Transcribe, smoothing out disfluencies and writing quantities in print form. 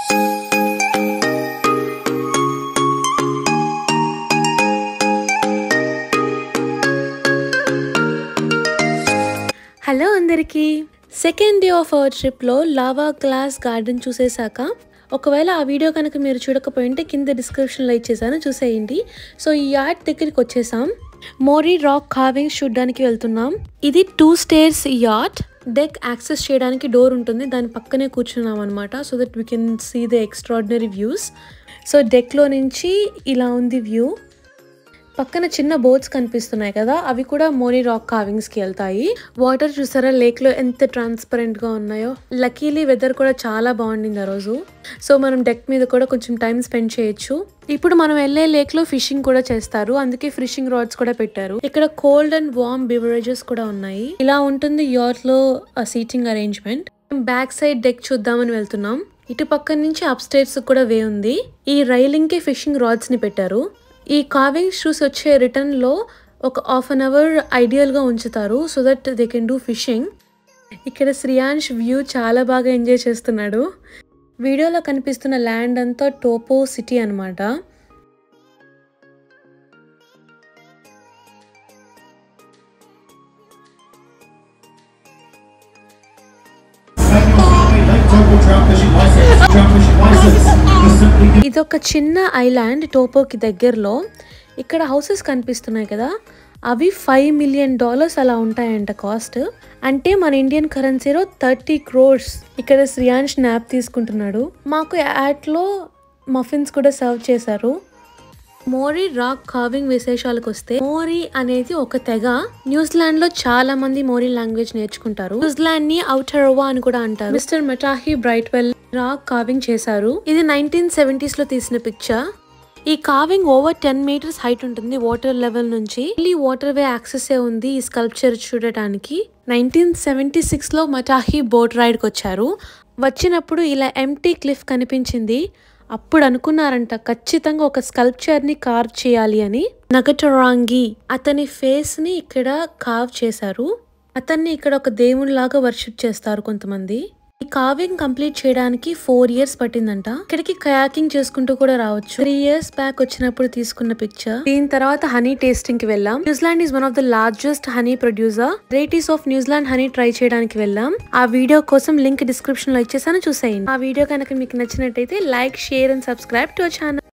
Hello అందరికీ, second day of our ట్రిప్లో lava glass garden చూసేసాక ఒకవేళ ఆ వీడియో కనుక మీరు చూడకపోయింటే కింద డిస్క్రిప్షన్లో ఇచ్చేసాను, చూసేయండి. సో ఈ యార్డ్ దగ్గరికి వచ్చేసాం. మోరీ రాక్ కార్వింగ్స్ చూడడానికి వెళ్తున్నాం. ఇది 2 స్టేర్స్ యార్డ్. డెక్ యాక్సెస్ చేయడానికి డోర్ ఉంటుంది, దాని పక్కనే కూర్చున్నాం అనమాట. So that we can see the extraordinary views. సో డెక్లో నుంచి ఇలా ఉంది వ్యూ. పక్కన చిన్న బోట్స్ కనిపిస్తున్నాయి కదా, అవి కూడా మోరీ రాక్ కార్వింగ్స్కి వెళ్తాయి. వాటర్ చూసారా లేక్లో ఎంత ట్రాన్స్పరెంట్గా ఉన్నాయో. లక్కీలీ వెదర్ కూడా చాలా బాగుండింది ఆ రోజు. సో మనం డెక్ మీద కూడా కొంచెం టైం స్పెండ్ చేయొచ్చు. ఇప్పుడు మనం వెళ్ళే లేక్లో ఫిషింగ్ కూడా చేస్తారు, అందుకే ఫిషింగ్ రాడ్స్ కూడా పెట్టారు. ఇక్కడ కోల్డ్ అండ్ వార్మ్ బివరేజెస్ కూడా ఉన్నాయి. ఇలా ఉంటుంది యార్డ్లో seating arrangement. Back side deck చూద్దామని వెళ్తున్నాం. ఇటు పక్క నుంచి అప్ స్టేర్స్ కూడా వే ఉంది. ఈ రైలింగ్కి ఫిషింగ్ రాడ్స్ని పెట్టారు. ఈ కార్వింగ్స్ చూసి వచ్చే రిటర్న్లో ఒక హాఫ్ అన్ అవర్ ఐడియల్గా ఉంచుతారు, so that they can do fishing. ఇక్కడ శ్రియాంష్ వ్యూ చాలా బాగా ఎంజాయ్ చేస్తున్నాడు. వీడియోలో కనిపిస్తున్న ల్యాండ్ అంతా టోపో సిటీ అనమాట. ఇదొక చిన్న ఐలాండ్ టోపోకి దగ్గరలో. ఇక్కడ హౌసెస్ కనిపిస్తున్నాయి కదా, అవి $5 million అలా ఉంటాయంట కాస్ట్. అంటే మన ఇండియన్ కరెన్సీలో 30 crores. ఇక్కడ శ్రియాంష్ న్యాప్ తీసుకుంటున్నాడు. మాకు యాట్లో మఫిన్స్ కూడా సర్వ్ చేశారు. మోరీ రాక్ కార్వింగ్ విశేషాలకు వస్తే, మోరీ అనేది ఒక తెగ. న్యూజిలాండ్ లో చాలా మంది మోరీ లాంగ్వేజ్ నేర్చుకుంటారు. న్యూజిలాండ్ ని ఔటరోవా అని కూడా అంటారు. మిస్టర్ మెటాహీ బ్రైట్వెల్ రాక్ కార్వింగ్ చేశారు. ఇది 1970s లో తీసిన పిక్చర్. ఈ కార్వింగ్ ఓవర్ 10 meters హైట్ ఉంటుంది వాటర్ లెవెల్ నుంచి. వాటర్ వే యాక్సెస్ ఉంది ఈ స్కల్ప్చర్ చూడటానికి. 1976 లో మెటాహీ బోట్ రైడ్ కి వచ్చారు. వచ్చినప్పుడు ఇలా ఎంప్టీ క్లిఫ్ కనిపించింది. అప్పుడు అనుకున్నారంట ఖచ్చితంగా ఒక స్కల్ప్చర్ ని కార్వ్ చేయాలి అని. నగటరాంగి అతని ఫేస్ ని ఇక్కడ కార్వ్ చేశారు. అతన్ని ఇక్కడ ఒక దేవునిలాగా వర్షిప్ చేస్తారు కొంతమంది. ఈ కార్వింగ్ కంప్లీట్ చేయడానికి 4 years పట్టిందంట. ఇక్కడికి కయాకింగ్ చేసుకుంటూ కూడా రావచ్చు. 3 years బ్యాక్ వచ్చినప్పుడు తీసుకున్న పిక్చర్. దీని తర్వాత హనీ టేస్టింగ్ కి వెళ్ళాం. New Zealand is one of the largest honey producer. Varieties of New Zealand honey try చేయడానికి వెళ్ళాం. ఆ వీడియో కోసం లింక్ డిస్క్రిప్షన్ లో ఇచ్చేసాను, చూసేయండి. ఆ వీడియో కనుక మీకు నచ్చినట్టయితే like, share and subscribe to our channel.